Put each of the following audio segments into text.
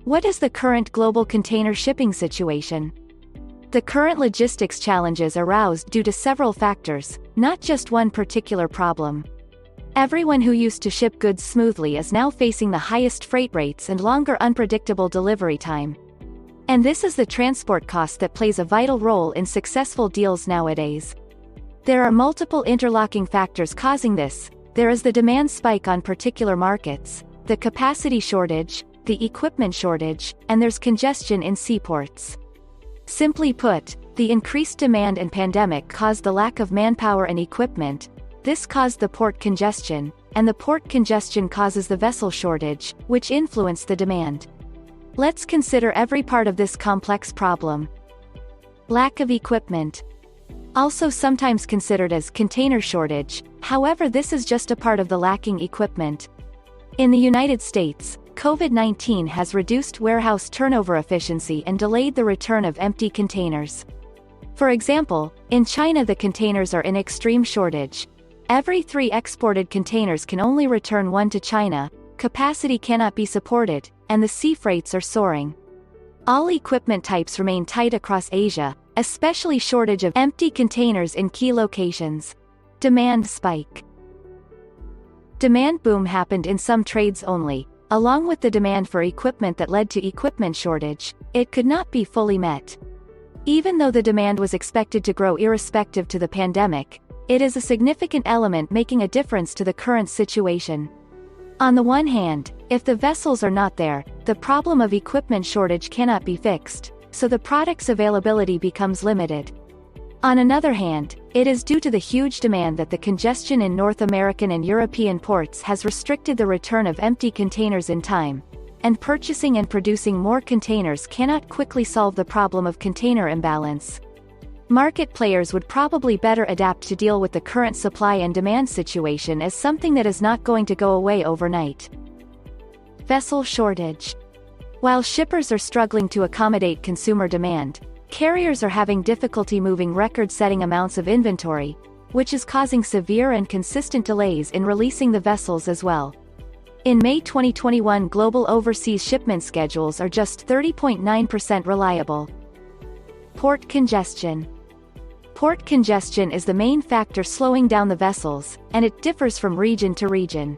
What is the current global container shipping situation? The current logistics challenges aroused due to several factors, not just one particular problem. Everyone who used to ship goods smoothly is now facing the highest freight rates and longer unpredictable delivery time. And this is the transport cost that plays a vital role in successful deals nowadays. There are multiple interlocking factors causing this. There is the demand spike on particular markets, the capacity shortage, the equipment shortage, and there's congestion in seaports. Simply put, the increased demand and pandemic caused the lack of manpower and equipment. This caused the port congestion, and the port congestion causes the vessel shortage, which influenced the demand. Let's consider every part of this complex problem. Lack of equipment. Also sometimes considered as container shortage, however this is just a part of the lacking equipment. In the United States, COVID-19 has reduced warehouse turnover efficiency and delayed the return of empty containers. For example, in China the containers are in extreme shortage. Every 3 exported containers can only return 1 to China, capacity cannot be supported, and the sea freights are soaring. All equipment types remain tight across Asia, especially shortage of empty containers in key locations. Demand spike. Demand boom happened in some trades only. Along with the demand for equipment that led to equipment shortage, it could not be fully met. Even though the demand was expected to grow irrespective to the pandemic, it is a significant element making a difference to the current situation. On the one hand, if the vessels are not there, the problem of equipment shortage cannot be fixed, so the product's availability becomes limited. On another hand, it is due to the huge demand that the congestion in North American and European ports has restricted the return of empty containers in time, and purchasing and producing more containers cannot quickly solve the problem of container imbalance. Market players would probably better adapt to deal with the current supply and demand situation as something that is not going to go away overnight. Vessel shortage. While shippers are struggling to accommodate consumer demand, carriers are having difficulty moving record-setting amounts of inventory, which is causing severe and consistent delays in releasing the vessels as well. In May 2021, global overseas shipment schedules are just 30.9% reliable. Port congestion. Port congestion is the main factor slowing down the vessels, and it differs from region to region.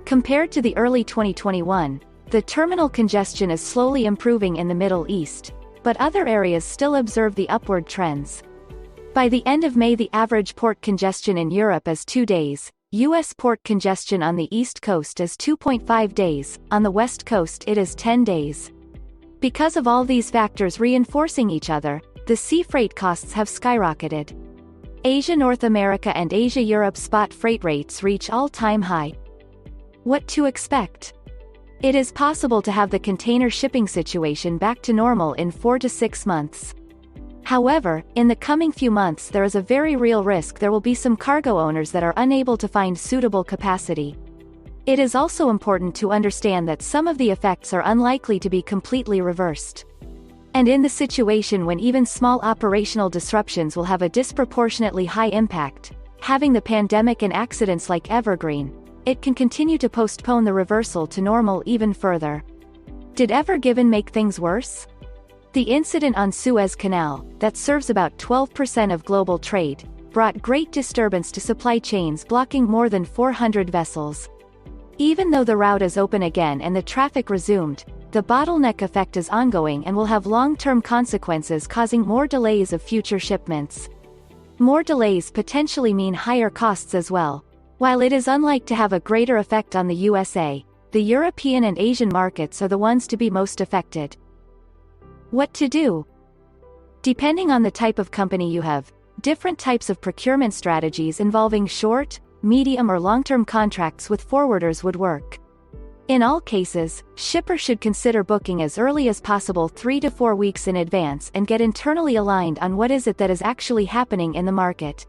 Compared to the early 2021, the terminal congestion is slowly improving in the Middle East, but other areas still observe the upward trends. By the end of May, the average port congestion in Europe is 2 days, U.S. port congestion on the East Coast is 2.5 days, on the West Coast it is 10 days. Because of all these factors reinforcing each other, the sea freight costs have skyrocketed. Asia-North America and Asia-Europe spot freight rates reach all-time high. What to expect? It is possible to have the container shipping situation back to normal in 4 to 6 months. However, in the coming few months there is a very real risk there will be some cargo owners that are unable to find suitable capacity. It is also important to understand that some of the effects are unlikely to be completely reversed. And in the situation when even small operational disruptions will have a disproportionately high impact, having the pandemic and accidents like evergreen, it can continue to postpone the reversal to normal even further. Did Ever Given make things worse? The incident on Suez Canal, that serves about 12% of global trade, brought great disturbance to supply chains, blocking more than 400 vessels. Even though the route is open again and the traffic resumed, the bottleneck effect is ongoing and will have long-term consequences, causing more delays of future shipments. More delays potentially mean higher costs as well. While it is unlikely to have a greater effect on the USA, the European and Asian markets are the ones to be most affected. What to do? Depending on the type of company you have, different types of procurement strategies involving short, medium or long-term contracts with forwarders would work. In all cases, shippers should consider booking as early as possible 3 to 4 weeks in advance and get internally aligned on what is it that is actually happening in the market.